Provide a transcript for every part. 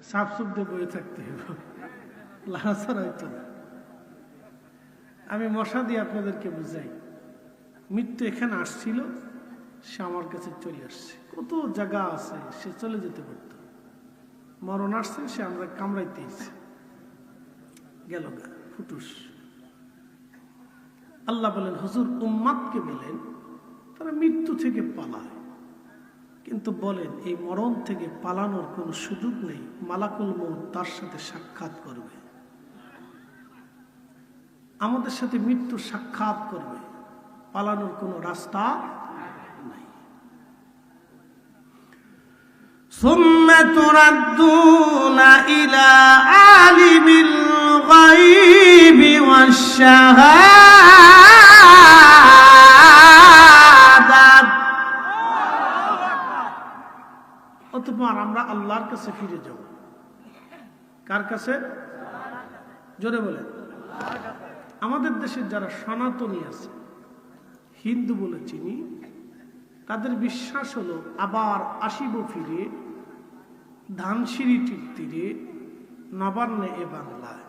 সাপ সুপ দিয়ে বয়ে থাকতে হবে, লাড়াছাড়া হইতো না। আমি মশা দিয়ে আপনাদেরকে বুঝাই, মৃত্যু এখানে আসছিল, সে আমার কাছে চলে আসছে। কত জায়গা আছে, সে চলে যেতে পারত। মরণ আসছে, সে আমরা কামড়াইতেছি, গেল গা ফুটুস। আল্লাহ বলেন, হুজুর উম্মাদকে বলেন তারা মৃত্যু থেকে পালায়, কিন্তু বলেন এই মরণ থেকে পালানোর কোনো সুযোগ নেই। মালাকুল মউত তার সাথে সাক্ষাৎ করবে, আমাদের সাথে মৃত্যু সাক্ষাৎ করবে, পালানোর কোনো রাস্তা নাই। সুম্মা তুরাদ্দুনা ইলা আলিমিল গায়বি ওয়াশ শাহাদাত, অতঃপর আমরা আল্লাহর কাছে ফিরে যাব। কার কাছে? জোরে বলেন। আমাদের দেশের যারা সনাতনী আছে, হিন্দু বলে চিনি, তাদের বিশ্বাস হলো আবার আসিব ফিরে ধানসিঁড়িটির তীরে নবান্নে এ বাংলায়,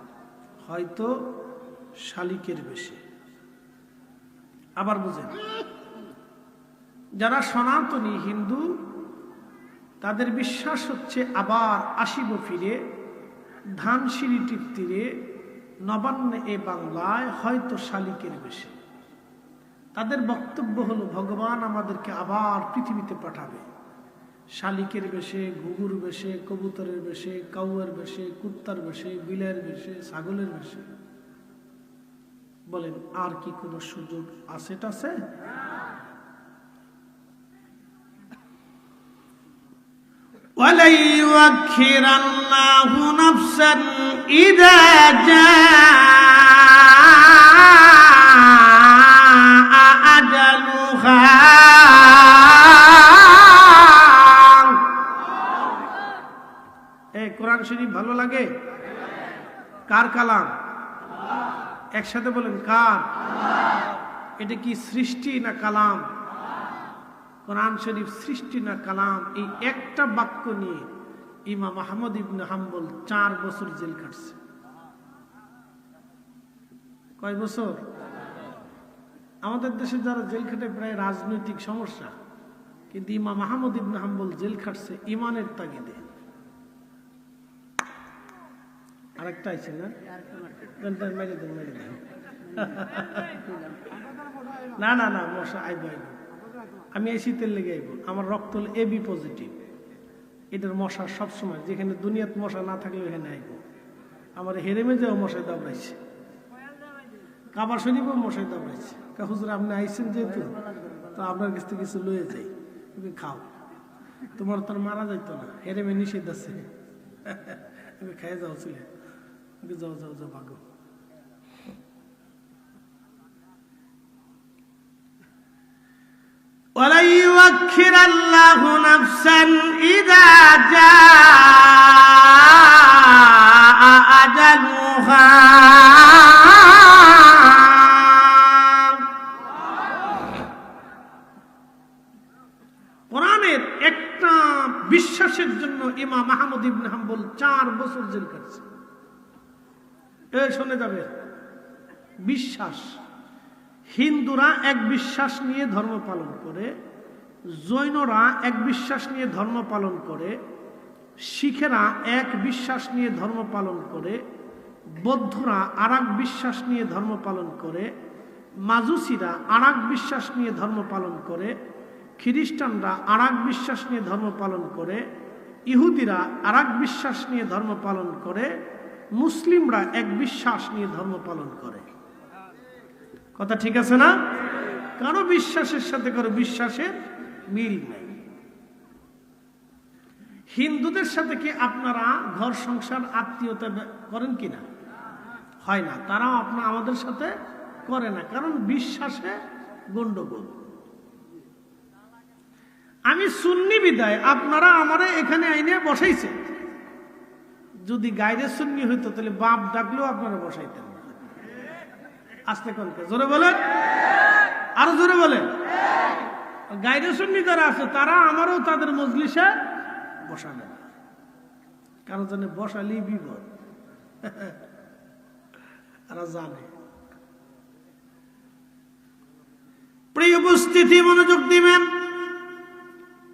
হয়তো শালিকের বেশে। আবার বুঝেন, যারা সনাতনী হিন্দু তাদের বিশ্বাস হচ্ছে আবার আসিব ফিরে ধানসিঁড়িটির তীরে নবান্নে এ বাংলায়, হয়তো শালিকের বেশে। তাদের বক্তব্য হলো ভগবান আমাদেরকে আবার পৃথিবীতে পাঠাবে, শালিকের বেশে, ঘুঘুর বেশে, কবুতরের বেশে, কাউয়ের বেশে, কুত্তার বেশে, বিলের বেশে, ছাগলের বেশে। বলেন আর কি কোনো সুযোগ আছে? টাছে وَلَن يُؤَخِّرَ اللَّهُ نَفْسًا إِذَا جَاءَ أَجَلُهَا। এই কোরআন শরীফ ভালো লাগে? কার কালাম? একসাথে বলেন কার? এটা কি সৃষ্টি না কালাম? কোরআন শরীফ সৃষ্টি না কালাম? এই একটা বাক্য নিয়ে ইমাম আহমদ ইবনে হাম্বল 4 বছর জেল কাটছে। কয় বছর? আমাদের দেশে যারা জেল খাটে প্রায় রাজনৈতিক সমস্যা, কিন্তু ইমাম আহমদ ইবনে হাম্বল জেল খাটছে ইমানের তাগিদে। আরেকটা আছে না? না না না, মশা আইব আইব, আমি এই শীতের লেগে আইব। আমার রক্ত হল এবি পজিটিভ। এটার মশা সবসময়, যেখানে দুনিয়াত মশা না থাকলে এখানে আইব। আমার হেরেমে যাও মশায় দাবড়াইছে, কাবার শরীফও মশায় দাবড়াইছে। হুজুর আপনি আইসেন যেহেতু, তো আপনার কাছ থেকে কিছু লয়ে যাই, তুমি খাও, তোমার তোর মারা যাইতো না, হেরেমে নিষেধ আছে, তুমি খাইয়ে যাও, ছিলে যাও যাও যাও ভাগো। وَلَن يُؤَخِّرَ اللَّهُ نَفْسًا إِذَا جَاءَ أَجَلُهَا। কোরআনের একটা বিশ্বাসের জন্য ইমাম আহমদ ইবনে হাম্বল 4 বছর জেল কাটছে। শুনে যাবে, বিশ্বাস। হিন্দুরা এক বিশ্বাস নিয়ে ধর্ম পালন করে, জৈনরা এক বিশ্বাস নিয়ে ধর্ম পালন করে, শিখেরা এক বিশ্বাস নিয়ে ধর্ম পালন করে, বৌদ্ধরা আরেক বিশ্বাস নিয়ে ধর্ম পালন করে, মাজুসিরা আরেক বিশ্বাস নিয়ে ধর্ম পালন করে, খ্রিস্টানরা আরেক বিশ্বাস নিয়ে ধর্ম পালন করে, ইহুদিরা আরেক বিশ্বাস নিয়ে ধর্ম পালন করে, মুসলিমরা এক বিশ্বাস নিয়ে ধর্ম পালন করে। কথা ঠিক আছে না? কারো বিশ্বাসের সাথে কারো বিশ্বাসের মিল নেই। হিন্দুদের সাথে কি আপনারা ঘর সংসার আত্মীয়তা করেন কিনা? হয় না। তারাও আমাদের সাথে করে না, কারণ বিশ্বাসে গন্ডগোল। আমি সুন্নি বিদায় আপনারা আমারে এখানে আইনে বসাইছে। যদি গায়রে সুন্নি হইতো তাহলে বাপ ডাকলেও আপনারা বসাইতেন না। আস্তে কোনকে জোরে বলেন, আরো জোরে বলেন। গায়রে সুন্নি যারা আছে তারা আমারও তাদের মজলিসে বসাবে না। কারো জানে বসালেই বিপদ। আর জানে। প্রিয় উপস্থিতি, মনোযোগ দিবেন।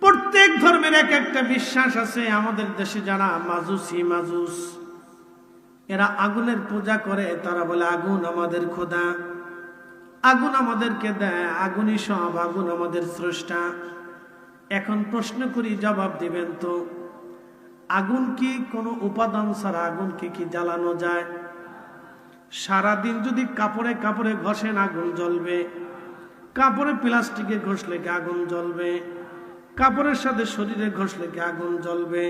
প্রত্যেক ধর্মের এক একটা বিশ্বাস আছে। আমাদের দেশে যারা মাজুস, এরা আগুনের পূজা করে। তারা বলে আগুন আমাদের খোদা, আগুন আমাদেরকে দেয়, আগুনই সব, আগুন আমাদের স্রষ্টা। এখন প্রশ্ন করি, জবাব দিবেন তো, আগুন কি কোনো উপাদান ছাড়া আগুনকে কি জ্বালানো যায়? সারাদিন যদি কাপড়ে কাপড়ে ঘষেন আগুন জ্বলবে, কাপড়ে প্লাস্টিকে ঘষলে কি আগুন জ্বলবে? কাপড়ের সাথে শরীরে ঘষলে কি আগুন জ্বলবে?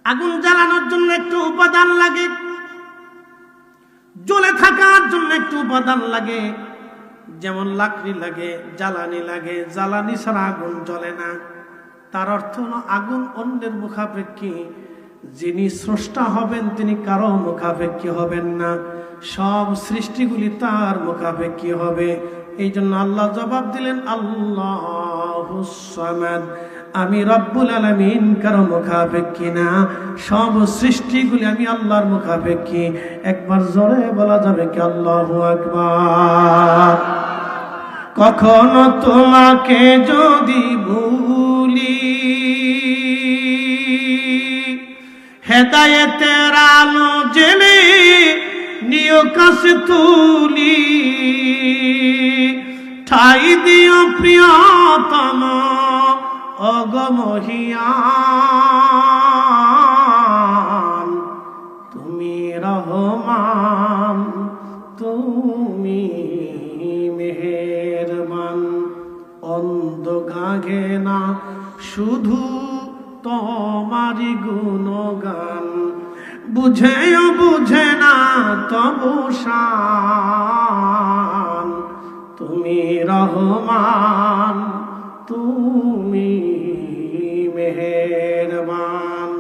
আগুন জ্বালানোর জন্য একটু উপাদান লাগে, জ্বলে থাকার জন্য একটু উপাদান লাগে। যেমন লাকড়ি লাগে, জ্বালানি লাগে, জ্বালানি ছাড়া আগুন জ্বলে না। তার অর্থ হলো আগুন অন্যের মুখাপেক্ষী। যিনি স্রষ্টা হবেন তিনি কারো মুখাপেক্ষী হবেন না, সব সৃষ্টিগুলি তার মুখাপেক্ষী হবে। এই জন্য আল্লাহ জবাব দিলেন, আল্লাহুস সামাদ, আমি রব্বুল আলামিন কারো মুখাপেক্ষী না, সব সৃষ্টিগুলি আমি আল্লাহর মুখাপেক্ষী। একবার জোরে বলা যাবে কি আল্লাহু আকবার? কখনো তোমাকে যদি ভুলি, হেদায়েতের আলো জেলে নিয় কাছে তুলি, ঠাই দিও প্রিয়তম অগমহিয়ান, তুমি রহমান, তুমি মেহেরবান। অন্ধ গাগে না শুধু তোমারি গুণগান, বুঝেও বুঝে না তবু শান, তুমি রহমান, তুমি মেহেরবান।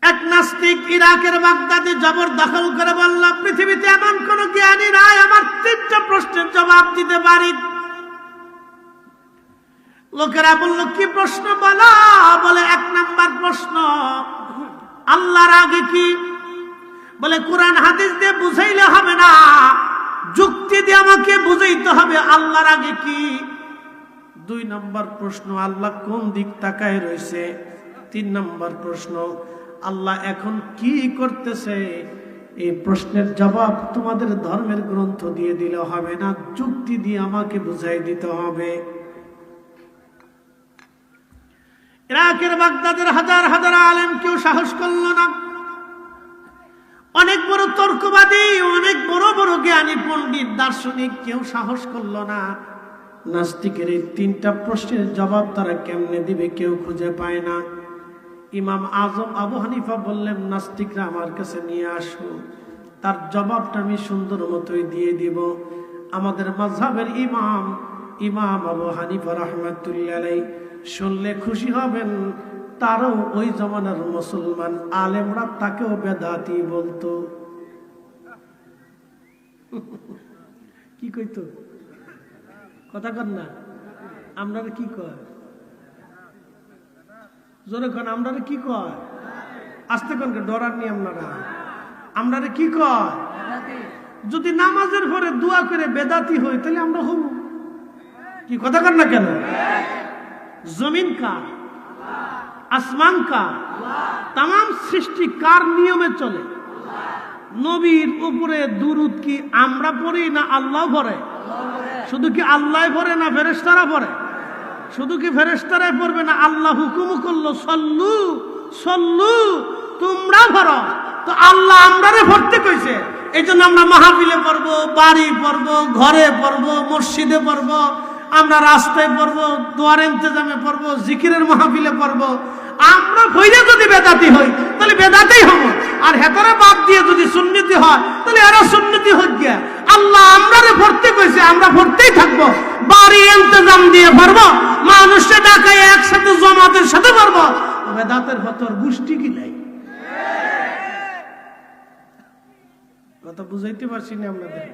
এক নাস্তিক ইরাকের বাগদাদে জবরদখল করে বলল, পৃথিবীতে এমন কোন জ্ঞানী নাই আমার 3টা প্রশ্নের জবাব দিতে পারি। লোকেরা বলল, কি প্রশ্ন বলো? বলে 1 নাম্বার প্রশ্ন, আল্লাহর আগে কি? বলে কোরআন হাদিস দিয়ে বুঝাইলে হবে না, যুক্তি দিয়ে আমাকে বুঝাইতে হবে আল্লাহর আগে কি। 2 নাম্বার প্রশ্ন, আল্লাহ কোন দিক তাকায় রয়েছে? 3 নাম্বার প্রশ্ন, আল্লাহ এখন কি করতেছে? এই প্রশ্নের জবাব তোমাদের ধর্মের গ্রন্থ দিয়ে দিলে হবে না, যুক্তি দিয়ে আমাকে বুঝাই দিতে হবে। ইরাকের বাগদাদের হাজার হাজার আলেম কেউ সাহস করল না। অনেক বড় তর্কবাদী, অনেক বড় বড় জ্ঞানী পণ্ডিত দার্শনিক, কেউ সাহস করল না। নাস্তিকের এই 3টা প্রশ্নের জবাব তারা কেমনে দিবে কেউ খুঁজে পায় না। ইমাম আজম আবু হানিফা বললেন, নাস্তিকরা আমার কাছে নিয়ে আসো, তার জবাবটা আমি সুন্দর মতোই দিয়ে দিব। আমাদের মাযহাবের ইমাম আবু হানিফা রাহমাতুল্লাহি আলাইহি শুনলে খুশি হবেন। তারও ওই জমানার মুসলমান আলেমরা তাকেও বেদাতি বলতো। কি কইতো? কথা কন না, আমরা কি কয়? জোরে কন, আমরা কি কয়? আস্তে কনকে, ডরার নি আপনারা। আমরা কি কয়? যদি নামাজের পরে দোয়া করে বেদাতি হই তাহলে আমরা হব। কি কথা কন না কেন? জমিন কার? আসমান কার? তাম সৃষ্টি কার নিয়মে চলে? নবীর উপরে দুরুদ কি আমরা পড়ি না আল্লাহ পড়ে? শুধু কি আল্লাহ পড়ে না ফেরেশতারা পড়ে? শুধু কি ফেরেশতারাই পড়বে না আল্লাহ হুকুম করলো সল্লু সল্লু, তোমরা পড়ো। তো আল্লাহ আমরারে পড়তে কইছে, এই জন্য আমরা মাহফিলে পড়বো, বাড়ি পড়বো, ঘরে পড়বো, মসজিদে পড়বো, আমরা রাস্তায় পড়বো, দোয়ার ইন্তজামে পড়বো, জিকিরের মাহফিলে পড়বো। আমরা ভইরে যদি বেদাতি হই তাহলে বেদাতেই হব, আর হেতরে বাদ দিয়ে যদি সুন্নতি হয় তাহলে এরা সুন্নতি হই গিয়া। আল্লাহ আমরারে পড়তে কইছে, আমরা পড়তেই থাকবো, বাড়ি ইন্তজাম দিয়ে পড়বো, মানুষকে ডাকায় একসাথে জমাতের সাথে পড়বো। বেদাতের ভেতর গোষ্ঠী কি নাই? কথা বুঝাইতে পারছি না আপনাদের?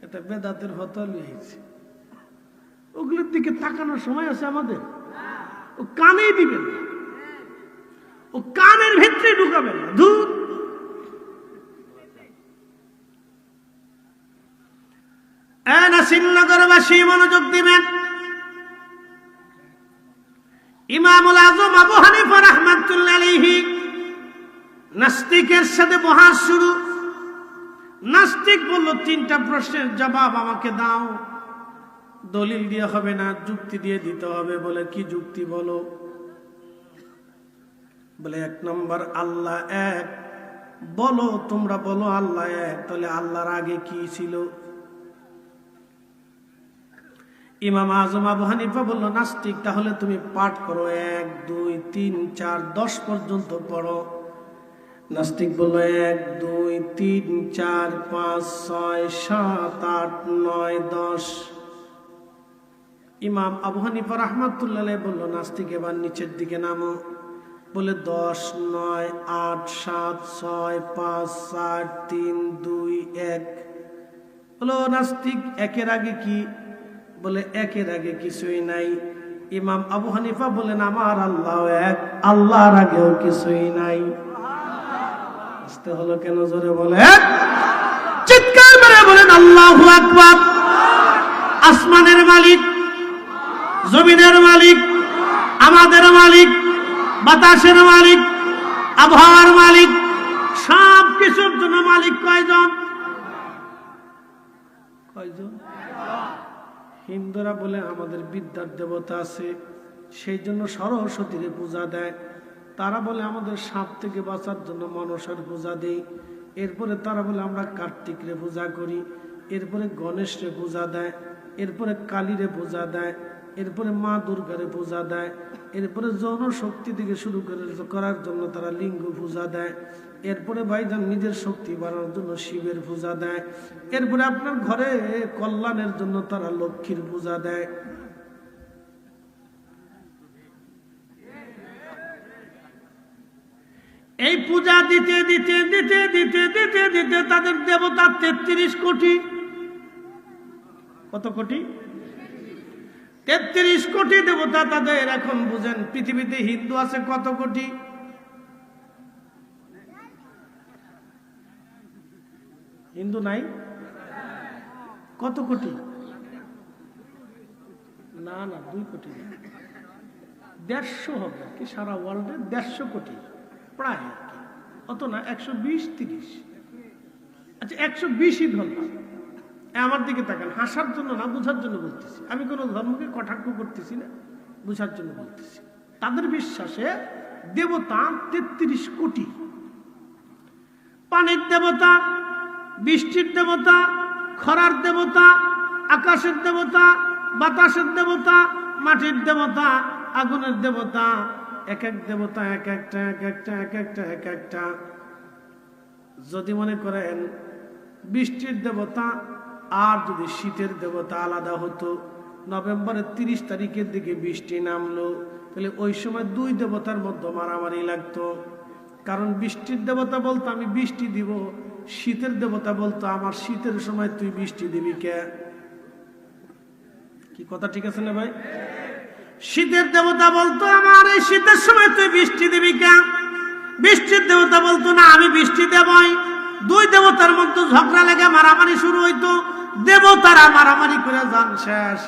এটা বেদাতের ভেতর লইছে। ওগুলোর দিকে তাকানোর সময় আছে আমাদের? ও কানেই দিবেন না, ও কানের ভেতরে ঢুকাবেন না। ধুর, নাসিরনগরবাসী মনোযোগ দিবেন। ইমামুল আজম আবু হানিফা রাহমাতুল্লাহ আলাইহি নাস্তিকের সাথে বহাস শুরু। নাস্তিক বলল, 3টা প্রশ্নের জবাব আমাকে দাও। দলিল দিয়ে হবে না, যুক্তি দিয়ে দিতে হবে। বলে, কি যুক্তি বলো? বলে, 1 নম্বর, আল্লাহ এক। বলো, তোমরা বলো আল্লাহ এক, তাহলে আল্লাহর আগে কি ছিল? ইমাম আজম আবু হানিফা বলল, নাস্তিক, তাহলে তুমি পাঠ করো, 1 2 3 4 10 পর্যন্ত পড়ো। নাস্তিক বলল, 1 2 3 4 5 6 7 8 9 10। ইমাম আবু হানিফা রাহমাতুল্লাহ আলাইহি বলল, নাস্তিক, এবার নিচের দিকে নামো। বলে, 10 9 8 7 6 5 4 3 2 1। বলো, নাস্তিক, 1-এর আগে কি? বলে, 1-এর আগে কিছুই নাই। ইমাম আবু হানিফা বলেন, আমার আল্লাহ এক, আল্লাহর আগেও কিছুই নাই। আসতে হলো কেন? জোরে বলে, চিৎকার মেরে বলেন আল্লাহু আকবার। আসমানের মালিক, জমিনের মালিক, আমাদের মালিক, বাতাসের মালিক, আবহাওয়ার মালিক, সব কিছুর জন্য মালিক কয়জন? কয়জন? হিন্দুরা বলে আমাদের বিদ্যার দেবতা আছে, সেই জন্য সরস্বতীরে পূজা দেয়। তারা বলে আমাদের সাপ থেকে বাঁচার জন্য মনসার পূজা দেই। এরপরে তারা বলে আমরা কার্তিকরে পূজা করি। এরপরে গণেশরে পূজা দেয়। এরপরে কালীরে পূজা দেয়। এরপরে মা দুর্গারে পূজা দেয়। এরপরে যৌন শক্তি থেকে শুরু করার জন্য তারা লিঙ্গ পূজা দেয়। এরপরে ভাইজান নিজের শক্তি বাড়ানোর জন্য শিবের পূজা দেয়। এরপরে আপনার ঘরে কল্যাণের জন্য তারা লক্ষ্মীর পূজা দেয়। এই পূজা দিতে দিতে দিতে দিতে দিতে দিতে তাদের দেবতা 33 কোটি। কত কোটি? 33 কোটি দেবতা তাদের। এখন বুঝেন, পৃথিবীতে হিন্দু আছে কত কোটি? হিন্দু নাই? কত কোটি? না না, 2 কোটি না, 150 হবে কি? সারা ওয়ার্ল্ডে 150 কোটি প্রায়, অত না, 120-30। আচ্ছা, 120ই ধরলাম। আমার দিকে তাকান, হাসার জন্য না, বুঝার জন্য বলতেছি। আমি কোনো ধর্মকে কটাক্ষ করতেছি না, বুঝার জন্য বলতেছি। তাদের বিশ্বাসে দেবতা 33 কোটি। পানির দেবতা, বৃষ্টির দেবতা, খরার দেবতা, আকাশের দেবতা, বাতাসের দেবতা, মাটির দেবতা, আগুনের দেবতা। এক এক দেবতা এক একটা এক একটা এক একটা এক একটা। যদি মনে করেন বৃষ্টির দেবতা আর যদি শীতের দেবতা আলাদা হতো, নভেম্বরের 30 তারিখের দিকে বৃষ্টি নামলো, তাহলে ওই সময় 2 দেবতার মধ্যে মারামারি লাগতো। কারণ বৃষ্টির দেবতা বলতো আমি বৃষ্টি দিব, শীতের দেবতা বলতো আমার শীতের সময় তুই বৃষ্টি দিবি কে? কি কথা ঠিক আছে না ভাই? শীতের দেবতা বলতো আমার এই শীতের সময় তুই বৃষ্টি দিবি কে? বৃষ্টির দেবতা বলতো না, আমি বৃষ্টি দেবই। 2 দেবতার মধ্যে ঝগড়া লেগে মারামারি শুরু হইতো। দেবতারা মারামারি করে যান শেষ।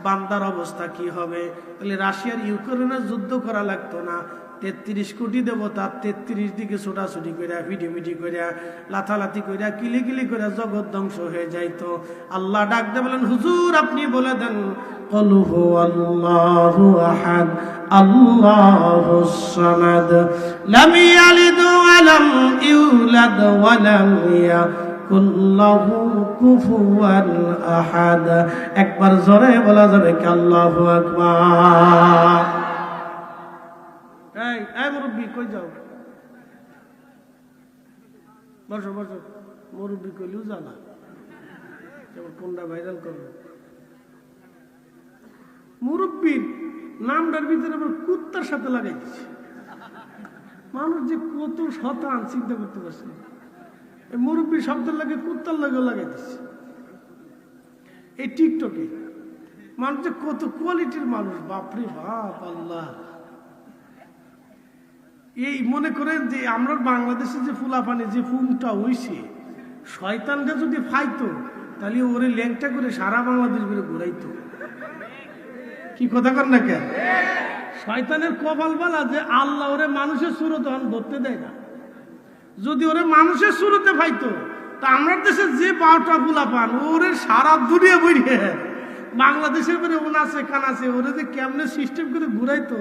বান্দার অবস্থা কি হবে? তাহলে রাশিয়ার ইউক্রেনের যুদ্ধ করা লাগতো না। 33 কোটি দেবতা 33 দিকে ছোটাছুটি করে, ফিটিমিটি করে, লাথালাথি করে, কিলিকিলি করে জগৎ ধ্বংস হয়ে যাইতো। আল্লাহ ডাক দিয়ে বলেন, হুজুর আপনি বলে দেন, قل هو الله أحد الله الصمد لم يلد ولم يولد ولم يكن له كفوا أحد। একবার জোরে বলা যাবে কি আল্লাহু আকবার? এই মুরব্বি কই যাও? বসো বসো। মুরব্বি কইলেও জানা, কোনটা ভাইরাল করবে। মুরব্বীর নামটার ভিতরে আবার কুত্তার সাথে লাগাই দিচ্ছে। মানুষ যে কত শতান চিন্তা করতে পারছে। এই মুরব্বী শব্দের লাগে কুত্তার লাগেও লাগাই দিচ্ছে। এই টিকটকে মানুষ যে কত কোয়ালিটির মানুষ, বাপরে বাপ, আল্লাহ। এই মনে করেন যে আমরা বাংলাদেশে যে ফুলাপানি যে ফুমটা হইছে, শয়তানটা যদি ফাইতো তাহলে ওরে ল্যাংটা করে সারা বাংলাদেশ ঘুরে ঘুরাইতো। কি কথা কর না কেন? শয়তানের কপাল বালা যে আল্লাহ ওরে মানুষের সুরত ধরতে দেয় না। যদি ওরে মানুষের সুরতে পাইতো তা আমরা দেশে যে 12টা ফুলাপান ওরে সারা দুনিয়া বেরিয়ে বাংলাদেশের পরে ওনাছে কানাছে ওরে যে কেমনে সিস্টেম করে ঘুরাইতো।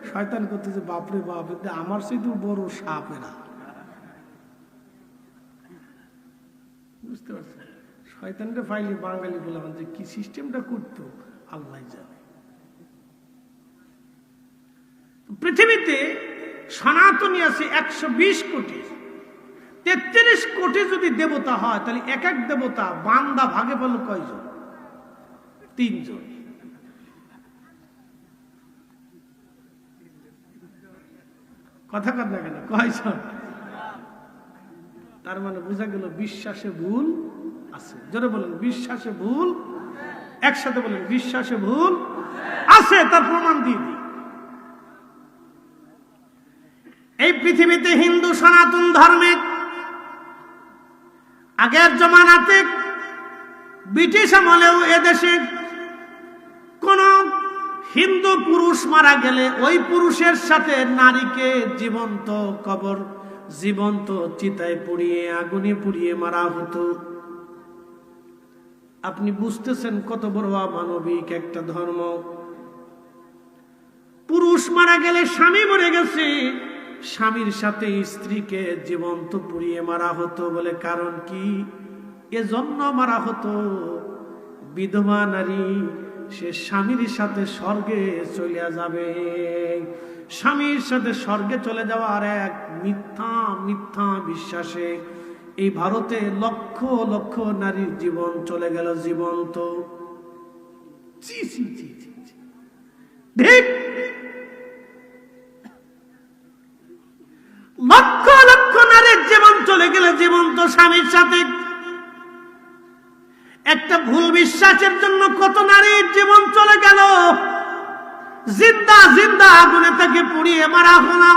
শয়তান করতে যে বাপরে বাপ, আমার সেতু বড় সাপ এরা। বুঝতে পারছেন? শয়তানটা ফাইলে বাঙালি বললাম যে কি সিস্টেমটা করতো আল্লাহ জানে। পৃথিবীতে সনাতনী আছে 120 কোটি। 33 কোটি যদি দেবতা হয় তাহলে এক এক দেবতা বান্দা ভাগে পেল কয়জন? 3 জন। কথা কর না কেন? কয়জন? তার মানে বোঝা গেল বিশ্বাসে ভুল আছে। জোরে বলেন বিশ্বাসে ভুল। একসাথে বলেন বিশ্বাসে ভুল আছে। তার প্রমাণ দিয়ে দিই। এই পৃথিবীতে হিন্দু সনাতন ধর্মে আগের জমানাতে ব্রিটিশ আমলেও এদেশে কোন হিন্দু পুরুষ মারা গেলে ওই পুরুষের সাথে নারীকে জীবন্ত কবর, জীবন্ত চিতায় পুড়িয়ে আগুনে পুড়িয়ে মারা হতো। আপনি বুঝতেছেন কত বড় মানবিক একটা ধর্ম। পুরুষ মারা গেলে স্বামী মরে গেছে, স্বামীর সাথে স্ত্রীকে জীবন্ত পুড়িয়ে মারা হতো। বলে কারণ কি? এজন্য মারা হতো বিধবা নারী সে স্বামীর সাথে স্বর্গে চলে যাবে। স্বামীর সাথে স্বর্গে চলে যাওয়ার এক মিথ্যা মিথ্যা বিশ্বাসে এই ভারতে লক্ষ লক্ষ নারীর জীবন চলে গেল জীবন্ত। ঠিক লক্ষ লক্ষ নারীর জীবন চলে গেল জীবন্ত স্বামীর সাথে। একটা ভুল বিশ্বাসের জন্য কত নারীর জীবন চলে গেল। জিন্দা জিন্দা আগুনে তাকে পুড়িয়ে মারা হলো।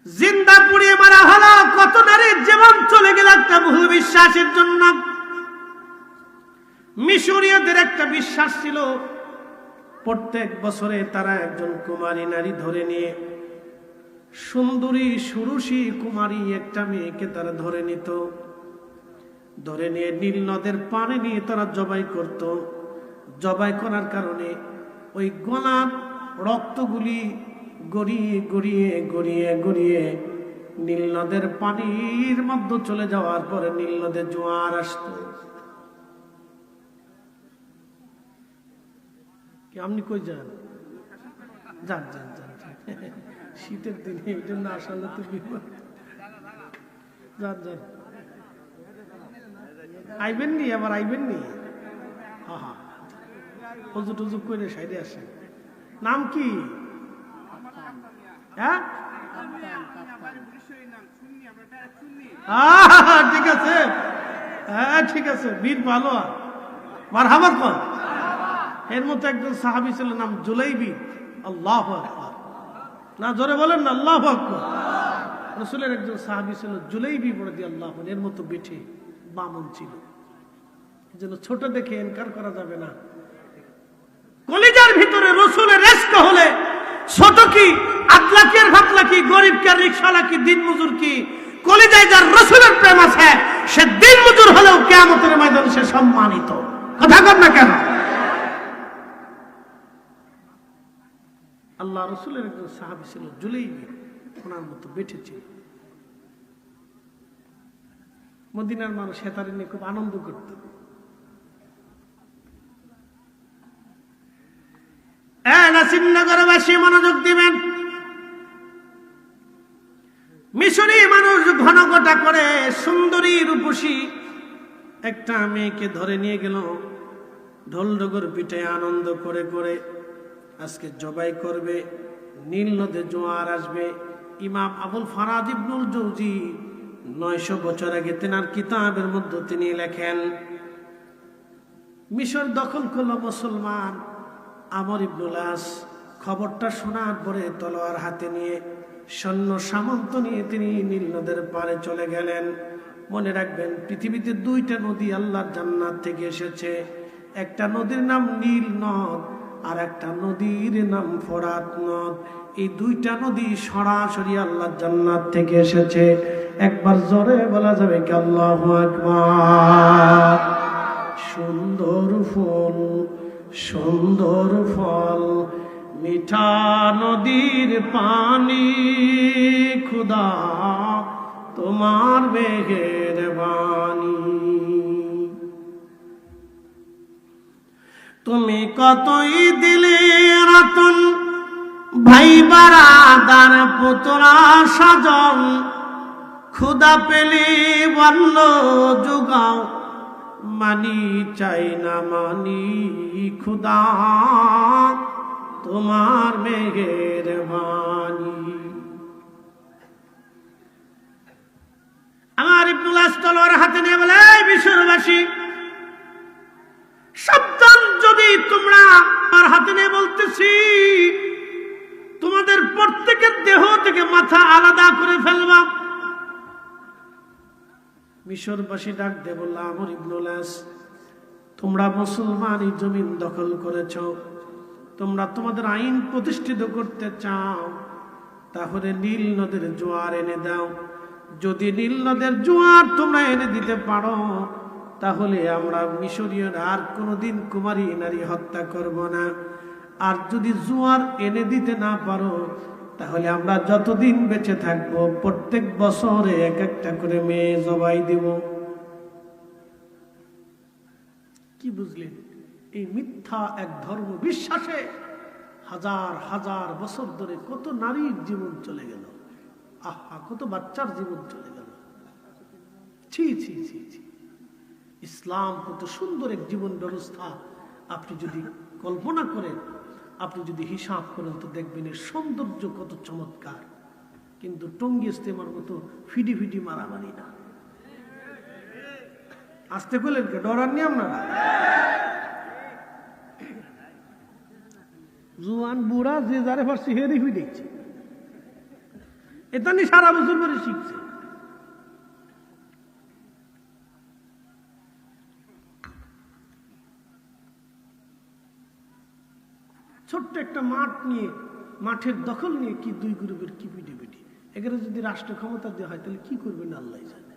জিন্দা পুড়িয়ে মারা হলো। কত নারীর জীবন চলে গেল একটা ভুল বিশ্বাসের জন্য। মিশরীয়দের একটা বিশ্বাস ছিল, প্রত্যেক বছরে তারা একজন কুমারী নারী ধরে নিয়ে, সুন্দরী সুরুষী কুমারী একটা মেয়েকে তারা ধরে নিত। ধরে নিয়ে নীল নদের পানি নিয়ে তারা জবাই করত। জবাই করার কারণে ওই গলার রক্তগুলি গড়িয়ে গড়িয়ে গড়িয়ে গড়িয়ে নীল নদের পানির মধ্যে চলে যাওয়ার পরে নীল নদে জোয়ার আসত। আপনি কই যান? যান যান যান, শীতের দিনে এই জন্য আসলে তো বিপদ। যান যান, আইবেন নি? আবার আইবেন নি? হা হা, হজু টজু করে সাইডে আসেন। নাম কি? হ্যাঁ ঠিক আছে, হ্যাঁ ঠিক আছে, বীর ভালো মারহাবা কর। এর মতো একজন সাহাবী ছিল, নাম জুলাইবি। আল্লাহু আকবার, না জোরে বলেন না আল্লাহু আকবার। রাসূলের একজন সাহাবী ছিল জুলাইবি রাদিয়াল্লাহু আনহু, এর মতো বেঠে বামন ছিল। এজন্য ছোট দেখে ইনকার করা যাবে না। কলিজার ভিতরে রাসূলের ইশক হলে ছোট কি, আতলা কি আর ভাতলা কি, গরিব কি আর রিকশাওয়ালা কি, দিন মজুর কি, কলিজায় যার রাসূলের প্রেম আছে সে দিন মজুর হলেও কিয়ামতের ময়দানে সে সম্মানিত। কথা কর না কেন? আল্লাহ রাসূলের একজন সাহাবী ছিল জুলাইবি, ওনার মতো বেঠে ছিল। মদিনার মানুষ হেতারে নিয়ে খুব আনন্দ করত। নাসিমনগরবাসী মনোযোগ দিবেন। মিশরি মানুষ ঘন ঘটা করে সুন্দরী রূপসী একটা মেয়েকে ধরে নিয়ে গেল, ঢোল ডগর পিঠে আনন্দ করে করে আজকে জবাই করবে, নীল নদে জোয়ার আসবে। ইমাম আবুল ফারাদ ইবনুল জৌজি 900 বছর আগে তেনার কিতাবের মধ্যে তিনি লেখেন, মিশর দখল করলো মুসলমান। আমর ইবনুল আস খবরটা শোনার পরে তলোয়ার হাতে নিয়ে সৈন্য সামন্ত নিয়ে তিনি নীল নদের পাড়ে চলে গেলেন। মনে রাখবেন, পৃথিবীতে 2টা নদী আল্লাহর জান্নাত থেকে এসেছে। একটা নদীর নাম নীল নদ, আর একটা নদীর নাম ফোরাত নদ। এই 2টা নদী সরাসরি আল্লাহর জান্নাত থেকে এসেছে। একবার জোরে বলা যাবে কি আল্লাহু আকবার। সুন্দর ফুল, সুন্দর ফল, মিঠা নদীর পানি, খুদা তোমার মেহেরবানি। তুমি কতই দিলে রতন, ভাই বারাদার পুতরা সাজন, খুদা পেলে বলল যোগাও, মানি চাই না মানি, খুদা তোমার মেহেরবানি। আমার ইবনুল আস তলোয়ার হাতে নিয়ে বলে, মিশরবাসী সাবধান, যদি তোমরা আমার হাতে নিয়ে বলতেছি, তোমাদের প্রত্যেকের দেহ থেকে মাথা আলাদা করে ফেলবা। মিশরবাসী ডাক দিয়ে বলল, আমর ইবনুল আস, তোমরা মুসলমানই জমিন দখল করেছ, তোমরা তোমাদের আইন প্রতিষ্ঠিত করতে চাও, তাহলে নীল নদের জোয়ার এনে দাও। যদি নীল নদের জোয়ার তোমরা এনে দিতে পারো, তাহলে আমরা মিশরীয়রা আর কোনোদিন কুমারী নারী হত্যা করব না। আর যদি জোয়ার এনে দিতে না পারো, তাহলে আমরা যতদিন বেঁচে থাকবো প্রত্যেক বছরে এক একটা করে মেয়ে জবাই দিব। কি বুঝলেন? এই মিথ্যা এক ধর্ম বিশ্বাসে হাজার হাজার বছর ধরে কত নারীর জীবন চলে গেল, আহা, কত বাচ্চার জীবন চলে গেল। ছি ছি ছি ছি। ইসলাম কত সুন্দর এক জীবন ব্যবস্থা। আপনি যদি কল্পনা করেন, আপনি যদি হিসাব করেন, তো দেখবেন এর সৌন্দর্য কত চমৎকার। কিন্তু টঙ্গি ইস্তেমার মতো ফিডি ফিডি মারামারি না। আসতে করলেন কে? ডরাননি আপনারা? জুয়ান বুড়া যে যারে পারছে হেরি ফিডেছে, এটা নিয়ে সারা বছর ধরে শিখছে। ছোট্ট একটা মাঠ নিয়ে, মাঠের দখল নিয়ে কি 2 গ্রুপের কি পিটি। এখানে যদি রাষ্ট্র ক্ষমতা দেওয়া হয়, তাহলে কি করবেন আল্লাহ জানে।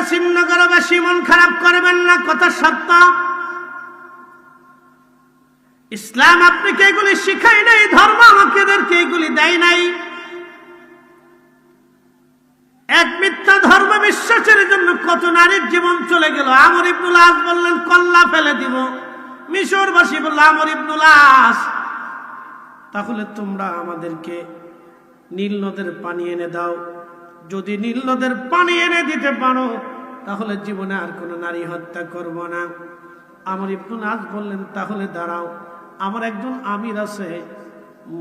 শ্রীনগরবাসী মন খারাপ করবেন না, কথা সত্য। ইসলাম আপনাকে এগুলি শিখাই নাই, ধর্ম আমাদেরকে এগুলি দেয় নাই। এক মিথ্যা ধর্ম বিশ্বাসের জন্য কত নারীর জীবন চলে গেল। আমর ইবনুল আস বললেন কল্লা ফেলে দিব। মিশরবাসী বলল, আমর ইবনুল আস, তাহলে তোমরা আমাদেরকে নীল নদের পানি এনে দাও। যদি নীল নদের পানি এনে দিতে পারো, তাহলে জীবনে আর কোনো নারী হত্যা করব না। আমর ইবনুল আস বললেন, তাহলে দাঁড়াও, আমার একজন আমির আছে,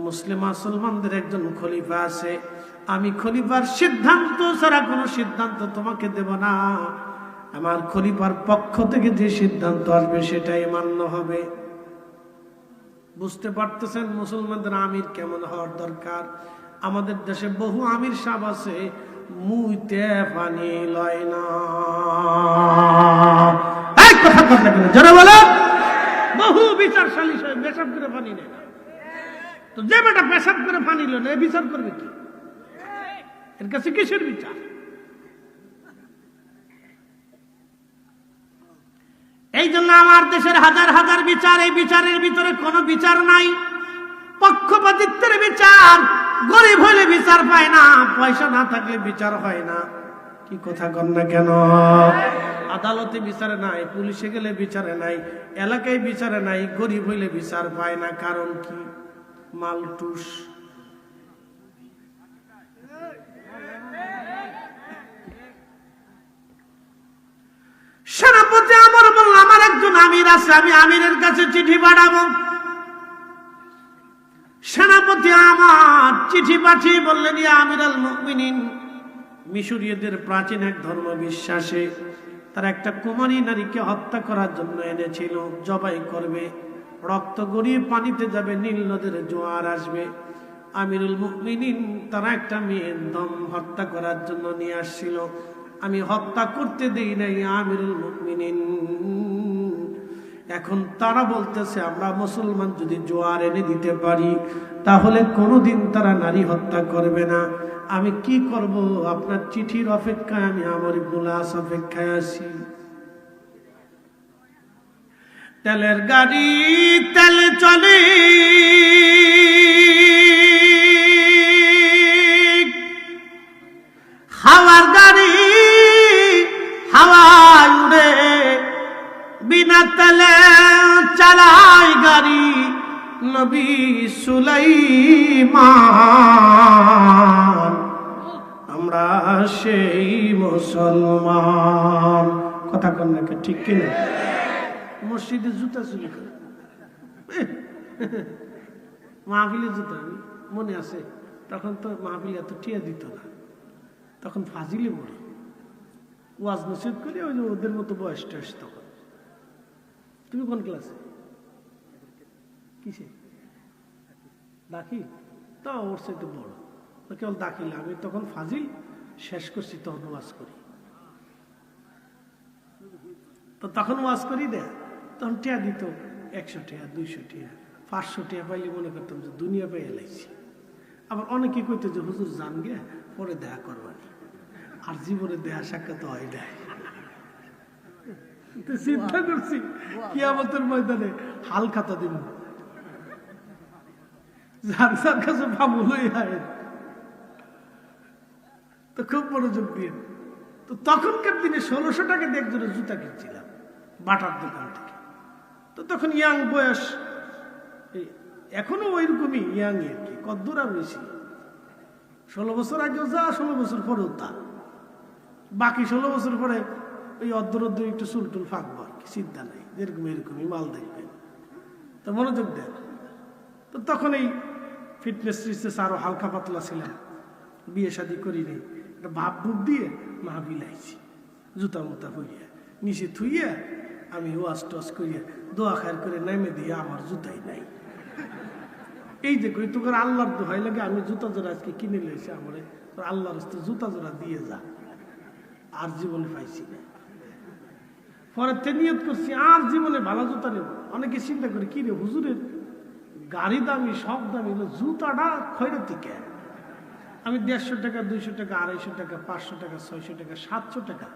মুসলমানদের একজন খলিফা আছে, আমি খলিফার সিদ্ধান্ত ছাড়া কোনো সিদ্ধান্ত তোমাকে দেব না। আমার খলিফার পক্ষ থেকে যে সিদ্ধান্ত আসবে সেটাই মান্য হবে। বুঝতে পারতেছেন মুসলমানদের আমির কেমন হওয়ার দরকার? আমাদের দেশে বহু আমির সাহেব আছে, মুইতে পানি লয় না। এই কথা কথা কেন যারা বলো, বহু বিচারশালী সাহেব পেশাব করে পানি নেয় না। তো যে বেটা পেশাব করে পানি লো না, বিচার করবে কি? এর কাছে কিসের বিচার? এই জন্য আমার দেশের হাজার হাজার বিচার, এই বিচারের ভিতরে কোনো বিচার নাই। পক্ষপাতিত্বের বিচার। গরিব হলে বিচার পায় না, পয়সা না থাকলে বিচার হয় না। কি কথা কন না কেন? আদালতে বিচারে নাই, পুলিশে গেলে বিচারে নাই, এলাকায় বিচারে নাই, গরিব হইলে বিচার পায় না। কারণ কি? মালটুস। সেনাপতি আমার বলল, আমার একজন আমির আছে, আমি আমিরের কাছে চিঠি পাঠাবো। আমার চিঠি পাঠিয়ে বললেন, ইয়া আমিরুল মুমিনিন, মিশরীয়দের প্রাচীন এক ধর্ম বিশ্বাসে তারা একটা কুমারী নারীকে হত্যা করার জন্য এনেছিল, জবাই করবে, রক্ত গড়িয়ে পানিতে যাবে, নীল নদের জোয়ার আসবে। আমিরুল মুমিনিন তারা একটা মেয়ের দম হত্যা করার জন্য নিয়ে আসছিল, আমি হত্যা করতে দেই নাই আমিরুল মুমিনিন। এখন তারা বলতেছে আমরা মুসলমান যদি জোয়ার এনে দিতে পারি তাহলে কোনোদিন তারা নারী হত্যা করবে না। আমি কি করব? আপনার চিঠির অপেক্ষায় আমি আমর ইবনুল আস অপেক্ষায় আছি। তেলের গাড়ি তেল চলে, হাওয়ার গাড়ি হাওয়ায় উড়ে, বিনা তেলে চালায় গাড়ি নবী সুলাইমান। আমরা সেই মুসলমান। কথা কন না ঠিক কিনা? মসজিদে জুতা চুরি করে, মাহফিলে জুতা মনে আছে? তখন তো মাহফিলে এত টিয়া দিত না, তখন ফাজিলে মরে ওয়াজ নসিহত করে ওই যে ওদের মতো বয়স টয়স। তখন তুমি কোন ক্লাসে? কিসে? দাখিল? তো ওর সাথে বড়, কেবল দাখিল। আমি তখন ফাজিল শেষ করছি, তখন ওয়াজ করি। তো তখন ওয়াজ করি দেয়, তখন টিয়া দিত 100 টাকা, 200 টাকা, 500 টাকা পাইলে মনে করতাম যে দুনিয়া পেয়ে এলাইছি। আবার অনেকে কইতো যে হুজুর জান গে, পরে দেখা করবানি, আর জীবনে দেহা সাক্ষাৎ হয় না। চিন্তা করছি কিয়ামতের ময়দানে হাল খাতা দিব, যার যার কাছে বাবু লই আয়। তো খুব মনোযোগ দিয়ে, তো তখনকার দিনে 1600 টাকা দিয়ে একজনের জুতা কিনছিলাম বাটার দোকান থেকে। তো তখন ইয়াং বয়স, এখনো ওই রকমই ইয়াং আর কি, কদ্দূর আর বেশি। 16 বছর আগেও যা, 16 বছর পরেও তা, বাকি 16 বছর পরে ওই অর্ধর একটু চুলটুল ফাঁকবো আর কি, চিন্তা নাই। যেরকম এরকমই মাল দেখবেন, তো মনোযোগ দেন। তো তখন এই ফিটনেস টিটনেস আরো হালকা পাতলা ছিলাম, বিয়ে শাদী করিনি, একটা ভাব বুক দিয়ে মাহফিল আইছি, জুতা মুতা হইয়া নিচে থুইয়া আমি ওয়াশ টস করিয়া দোয়া খায়ের করে নেমে দিয়ে আমার জুতাই নাই। এই যে কই তোকে আল্লাহর দোহাই লাগে, আমি জুতা জোড়া আজকে কিনে নিয়েছি, আমার আল্লাহর হস্তে জুতা জোড়া দিয়ে যা, আর জীবনে পাইছি না। পরে নিয়ত করছি আর জীবনে ভালো জুতা নেব। অনেকে চিন্তা করে কি রে হুজুরের গাড়ি দামি সব দামি, জুতাটা খয়রাতি কেন? আমি 150 টাকা, 200 টাকা, 250 টাকা, 500 টাকা, 600 টাকা, 700 টাকা